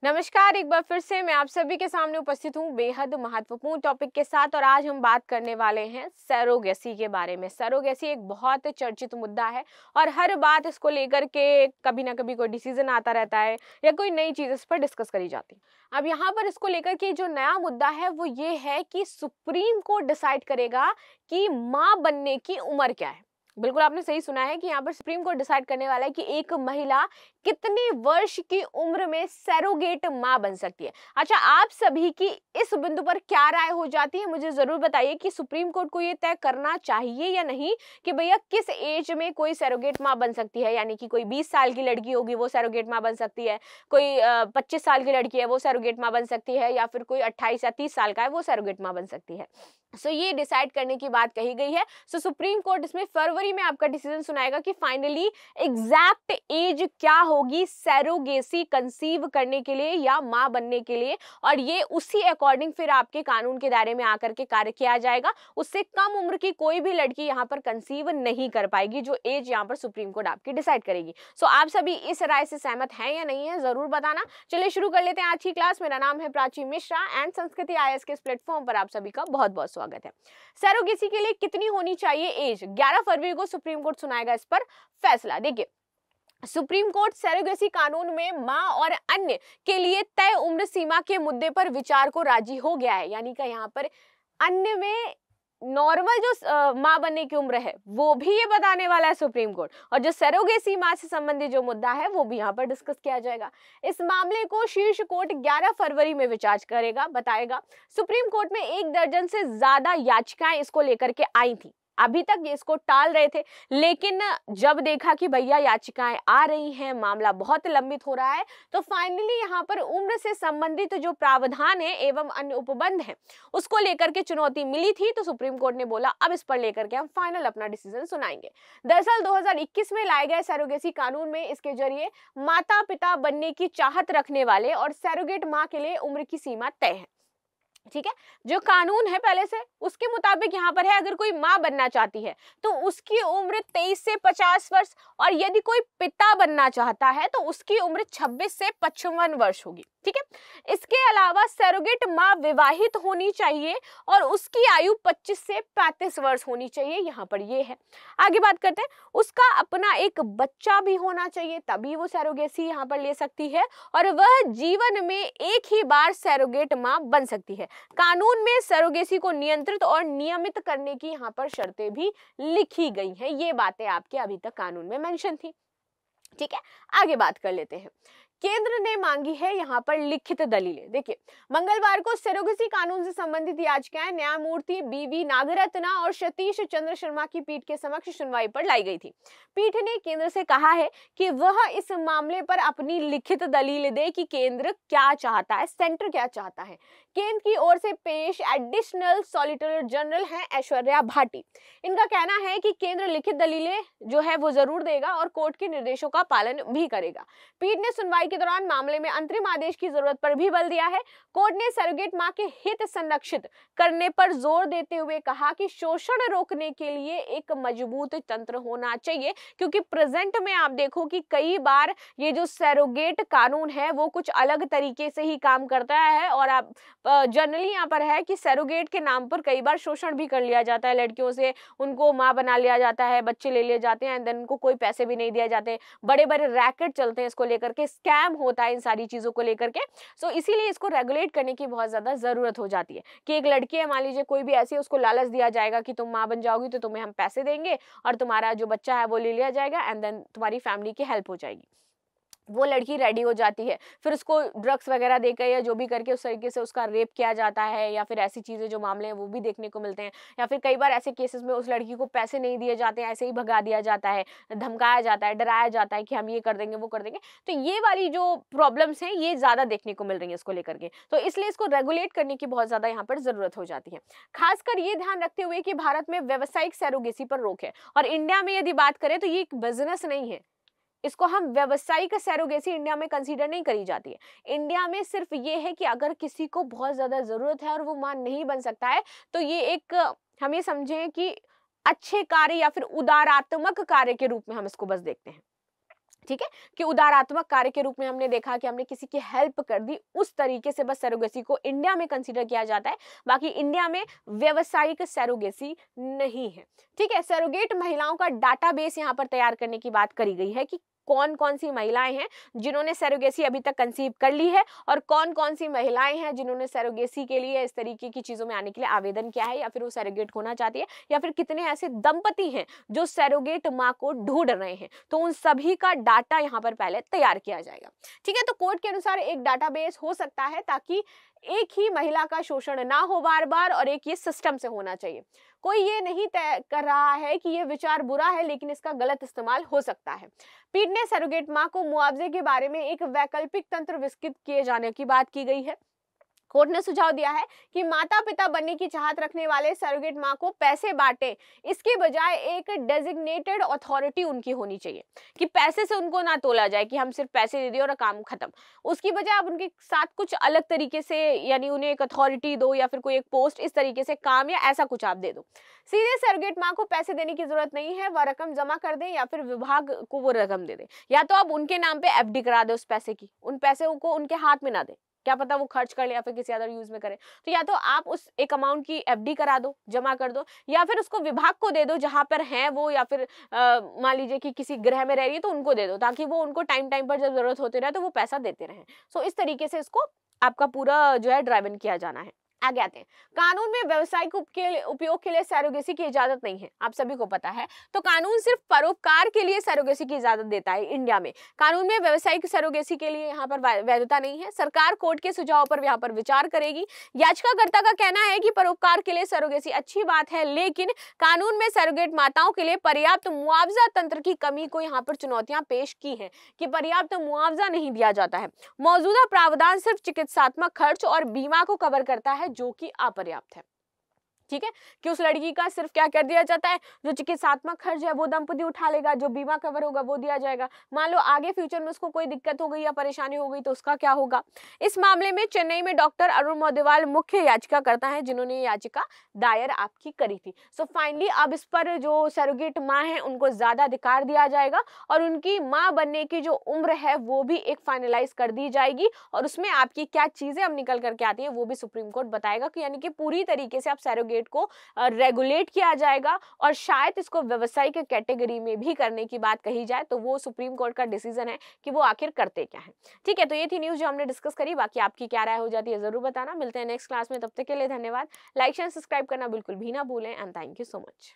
नमस्कार, एक बार फिर से मैं आप सभी के सामने उपस्थित हूँ बेहद महत्वपूर्ण टॉपिक के साथ। और आज हम बात करने वाले हैं सरोगेसी के बारे में। सरोगेसी एक बहुत चर्चित मुद्दा है और हर बात इसको लेकर के कभी ना कभी कोई डिसीजन आता रहता है या कोई नई चीज इस पर डिस्कस करी जाती है। अब यहाँ पर इसको लेकर के जो नया मुद्दा है वो ये है कि सुप्रीम कोर्ट डिसाइड करेगा कि माँ बनने की उम्र क्या है। बिल्कुल आपने सही सुना है कि यहाँ पर सुप्रीम कोर्ट डिसाइड करने वाला है कि एक महिला कितनी वर्ष की उम्र में सरोगेट माँ बन सकती है। अच्छा, आप सभी की इस बिंदु पर क्या राय हो जाती है, मुझे जरूर बताइए कि सुप्रीम कोर्ट को ये तय करना चाहिए या नहीं कि भैया किस एज में कोई सरोगेट माँ बन सकती है। यानी कि कोई 20 साल की लड़की होगी वो सरोगेट माँ बन सकती है, कोई 25 साल की लड़की है वो सरोगेट माँ बन सकती है, या फिर कोई 28 या 30 साल का है वो सरोगेट माँ बन सकती है। ये डिसाइड करने की बात कही गई है। सुप्रीम कोर्ट इसमें फरवरी में आपका डिसीजन सुनाएगा कि फाइनली एग्जैक्ट एज क्या होगी सरोगेसी कंसीव करने के लिए या मां बनने के लिए, और ये उसी अकॉर्डिंग फिर आपके कानून के दायरे में आकर के कार्य किया जाएगा। उससे कम उम्र की कोई भी लड़की यहाँ पर कंसीव नहीं कर पाएगी, जो एज यहाँ पर सुप्रीम कोर्ट आपकी डिसाइड करेगी। आप सभी इस राय से सहमत हैं या नहीं है, जरूर बताना। चलिए शुरू कर लेते हैं आज की क्लास। मेरा नाम है प्राची मिश्रा एंड संस्कृति IAS के इस प्लेटफॉर्म पर आप सभी का बहुत बहुत स्वागत है। सरोगेसी के लिए कितनी होनी चाहिए एज, 11 फरवरी को सुप्रीम कोर्ट सुनाएगा इस पर फैसला। देखिए, सुप्रीम कोर्ट सरोगेसी कानून में मां और अन्य के लिए तय उम्र सीमा के मुद्दे पर विचार को राजी हो गया है। यानी कि यहाँ पर अन्य में नॉर्मल जो मां बनने की उम्र है वो भी ये बताने वाला है सुप्रीम कोर्ट, और जो सरोगेसी मां से संबंधित जो मुद्दा है वो भी यहाँ पर डिस्कस किया जाएगा। इस मामले को शीर्ष कोर्ट 11 फरवरी में विचार करेगा, बताएगा। सुप्रीम कोर्ट में 1 दर्जन से ज्यादा याचिकाएं इसको लेकर के आई थी। अभी तक ये इसको टाल रहे थे, लेकिन जब देखा कि भैया याचिकाएं आ रही हैं, मामला बहुत लंबित हो रहा है, तो फाइनली यहाँ पर उम्र से संबंधित जो प्रावधान है एवं अन्य उपबंध है उसको लेकर के चुनौती मिली थी। तो सुप्रीम कोर्ट ने बोला अब इस पर लेकर के हम फाइनल अपना डिसीजन सुनाएंगे। दरअसल 2021 में लाए गए सरोगेसी कानून में इसके जरिए माता पिता बनने की चाहत रखने वाले और सरोगेट माँ के लिए उम्र की सीमा तय है। ठीक है, जो कानून है पहले से उसके मुताबिक यहाँ पर है, अगर कोई माँ बनना चाहती है तो उसकी उम्र 23 से 50 वर्ष, और यदि कोई पिता बनना चाहता है तो उसकी उम्र 26 से 55 वर्ष होगी। ठीक है, इसके अलावा सरोगेट माँ विवाहित होनी चाहिए और उसकी आयु 25 से 35 वर्ष होनी चाहिए। यहाँ पर ये है। आगे बात करते हैं, उसका अपना एक बच्चा भी होना चाहिए, तभी वो सरोगेसी यहाँ पर ले सकती है, और वह जीवन में एक ही बार सरोगेट माँ बन सकती है। कानून में सरोगेसी को नियंत्रित और नियमित करने की यहाँ पर शर्तें भी लिखी गई हैं। ये बातें आपके अभी तक कानून में मेंशन थी। ठीक है, आगे बात कर लेते हैं। केंद्र ने मांगी है यहाँ पर लिखित दलीलें। देखिए, मंगलवार को सरोगेसी कानून से संबंधित याचिकाएं न्यायमूर्ति BV नागरत्ना और सतीश चंद्र शर्मा की पीठ के समक्ष सुनवाई पर लाई गई थी। पीठ ने केंद्र से कहा है कि वह इस मामले पर अपनी लिखित दलील दे कि केंद्र क्या चाहता है, सेंटर क्या चाहता है। केंद्र की ओर से पेश एडिशनल सॉलिसिटर जनरल हैं ऐश्वर्या भाटी। इनका कहना है कि केंद्र लिखित दलीलें जो है वो जरूर देगा और कोर्ट के निर्देशों का पालन भी करेगा। पीठ ने सुनवाई के दौरान मामले में अंतरिम आदेश की जरूरत पर भी बल दिया है। कोर्ट ने सरोगेट मां के हित संरक्षित करने पर जोर देते हुए कहा कि शोषण रोकने के लिए एक मजबूत तंत्र होना चाहिए, क्योंकि प्रेजेंट में आप देखो कि कई बार ये जो सरोगेट कानून है वो कुछ अलग तरीके से ही काम करता है, और आप जनरली यहाँ पर है कि सरोगेट के नाम पर कई बार शोषण भी कर लिया जाता है लड़कियों से, उनको माँ बना लिया जाता है, बच्चे ले लिए जाते हैं एंड देन उनको कोई पैसे भी नहीं दिए जाते। बड़े बड़े रैकेट चलते हैं इसको लेकर के, स्कैम होता है इन सारी चीजों को लेकर के। इसीलिए इसको रेगुलेट करने की बहुत ज्यादा जरूरत हो जाती है कि एक लड़की है, मान लीजिए कोई भी ऐसी, उसको लालच दिया जाएगा कि तुम माँ बन जाओगी तो तुम्हें हम पैसे देंगे और तुम्हारा जो बच्चा है वो ले लिया जाएगा एंड देन तुम्हारी फैमिली की हेल्प हो जाएगी। वो लड़की रेडी हो जाती है, फिर उसको ड्रग्स वगैरह देकर या जो भी करके उस तरीके से उसका रेप किया जाता है, या फिर ऐसी चीजें जो मामले हैं वो भी देखने को मिलते हैं। या फिर कई बार ऐसे केसेस में उस लड़की को पैसे नहीं दिए जाते हैं, ऐसे ही भगा दिया जाता है, धमकाया जाता है, डराया जाता है कि हम ये कर देंगे वो कर देंगे। तो ये वाली जो प्रॉब्लम्स हैं ये ज्यादा देखने को मिल रही है इसको लेकर के, तो इसलिए इसको रेगुलेट करने की बहुत ज्यादा यहाँ पर जरूरत हो जाती है। खासकर ये ध्यान रखते हुए कि भारत में व्यावसायिक सरोगेसी पर रोक है, और इंडिया में यदि बात करें तो ये एक बिजनेस नहीं है, इसको हम व्यावसायिक सरोगेसी इंडिया में कंसीडर नहीं करी जाती है। इंडिया में सिर्फ ये है कि अगर किसी को बहुत ज्यादा जरूरत है और वो मां नहीं बन सकता है तो ये एक, हम ये समझें कि अच्छे कार्य या फिर उदारात्मक कार्य के रूप में हम इसको बस देखते हैं। ठीक है, कि उदारात्मक कार्य के रूप में हमने देखा कि हमने किसी की हेल्प कर दी, उस तरीके से बस सरोगेसी को इंडिया में कंसीडर किया जाता है। बाकी इंडिया में व्यावसायिक सरोगेसी नहीं है। ठीक है, सरोगेट महिलाओं का डाटाबेस यहाँ पर तैयार करने की बात करी गई है कि कौन कौन सी महिलाएं हैं जिन्होंने सरोगेसी अभी तक कंसीव कर ली है, और कौन कौन सी महिलाएं हैं जिन्होंने सरोगेसी के लिए इस तरीके की चीजों में आने के लिए आवेदन किया है, या फिर वो सरोगेट होना चाहती है, या फिर कितने ऐसे दंपति हैं जो सरोगेट माँ को ढूंढ रहे हैं। तो उन सभी का डाटा यहाँ पर पहले तैयार किया जाएगा। ठीक है, तो कोर्ट के अनुसार एक डाटाबेस हो सकता है ताकि एक ही महिला का शोषण ना हो बार बार, और एक ये सिस्टम से होना चाहिए। कोई ये नहीं तय कर रहा है कि ये विचार बुरा है, लेकिन इसका गलत इस्तेमाल हो सकता है। पीठ ने सरोगेट मां को मुआवजे के बारे में एक वैकल्पिक तंत्र विकसित किए जाने की बात की गई है। कोर्ट ने सुझाव दिया है कि माता पिता बनने की चाहत रखने वाले सरोगेट मां को पैसे बांटे, इसके बजाय एक डेजिग्नेटेड अथॉरिटी उनकी होनी चाहिए, कि पैसे से उनको ना तोला जाए कि हम सिर्फ पैसे दे दिए और काम खत्म। उसकी बजाय आप उनके साथ कुछ अलग तरीके से, यानी उन्हें एक अथॉरिटी दो या फिर कोई एक पोस्ट, इस तरीके से काम या ऐसा कुछ आप दे दो। सीधे सरोगेट मां को पैसे देने की जरूरत नहीं है, वह रकम जमा कर दे या फिर विभाग को वो रकम दे दे, या तो आप उनके नाम पे एफडी करा दे उस पैसे की, उन पैसे को उनके हाथ में ना दे, क्या पता वो खर्च कर ले या फिर किसी अदर यूज में करे। तो या तो आप उस एक अमाउंट की एफडी करा दो, जमा कर दो, या फिर उसको विभाग को दे दो जहां पर है वो, या फिर मान लीजिए कि किसी गृह में रह रही है तो उनको दे दो, ताकि वो उनको टाइम टाइम पर जब जरूरत होती रहे तो वो पैसा देते रहे। सो इस तरीके से इसको आपका पूरा जो है ड्राइव इन किया जाना है। आगे आते हैं, कानून में व्यवसायिक उपयोग के लिए सरोगेसी की इजाजत नहीं है, आप सभी को पता है। तो कानून सिर्फ परोपकार के लिए सरोगेसी की इजाजत देता है इंडिया में। कानून में व्यवसायिक सरोगेसी के लिए यहाँ पर वैधता नहीं है। सरकार कोर्ट के सुझाव पर यहाँ पर विचार करेगी। याचिकाकर्ता का कहना है कि परोपकार के लिए सरोगेसी अच्छी बात है, लेकिन कानून में सरोगेट माताओं के लिए पर्याप्त मुआवजा तंत्र की कमी को यहाँ पर चुनौतियां पेश की है, कि पर्याप्त मुआवजा नहीं दिया जाता है। मौजूदा प्रावधान सिर्फ चिकित्सात्मक खर्च और बीमा को कवर करता है, जो कि अपर्याप्त है। ठीक है, कि उस लड़की का सिर्फ क्या कर दिया जाता है, जो चिकित्सात्मक खर्च है वो दंपति उठा लेगा, जो बीमा कवर होगा वो दिया जाएगा। मान लो आगे फ्यूचर में उसको कोई दिक्कत हो गई या परेशानी हो गई तो उसका क्या होगा। इस मामले में चेन्नई में डॉक्टर अरुण मोदेवाल मुख्य याचिकाकर्ता हैं, जिन्होंने ये याचिका दायर आपकी करी थी। सो फाइनली अब इस पर जो सरोगेट माँ है उनको ज्यादा अधिकार दिया जाएगा, और उनकी माँ बनने की जो उम्र है वो भी एक फाइनलाइज कर दी जाएगी, और उसमें आपकी क्या चीजें अब निकल करके आती है वो भी सुप्रीम कोर्ट बताएगा, कि यानी कि पूरी तरीके से आप सरोगेट को रेगुलेट किया जाएगा, और शायद इसको व्यावसायिक कैटेगरी में भी करने की बात कही जाए तो वो सुप्रीम कोर्ट का डिसीजन है कि वो आखिर करते क्या है। ठीक है, तो ये थी न्यूज जो हमने डिस्कस करी। बाकी आपकी क्या राय हो जाती है जरूर बताना। मिलते हैं नेक्स्ट क्लास में, तब तक के लिए धन्यवाद। लाइक शेयर सब्सक्राइब करना बिल्कुल भी ना भूलें, and thank you so much.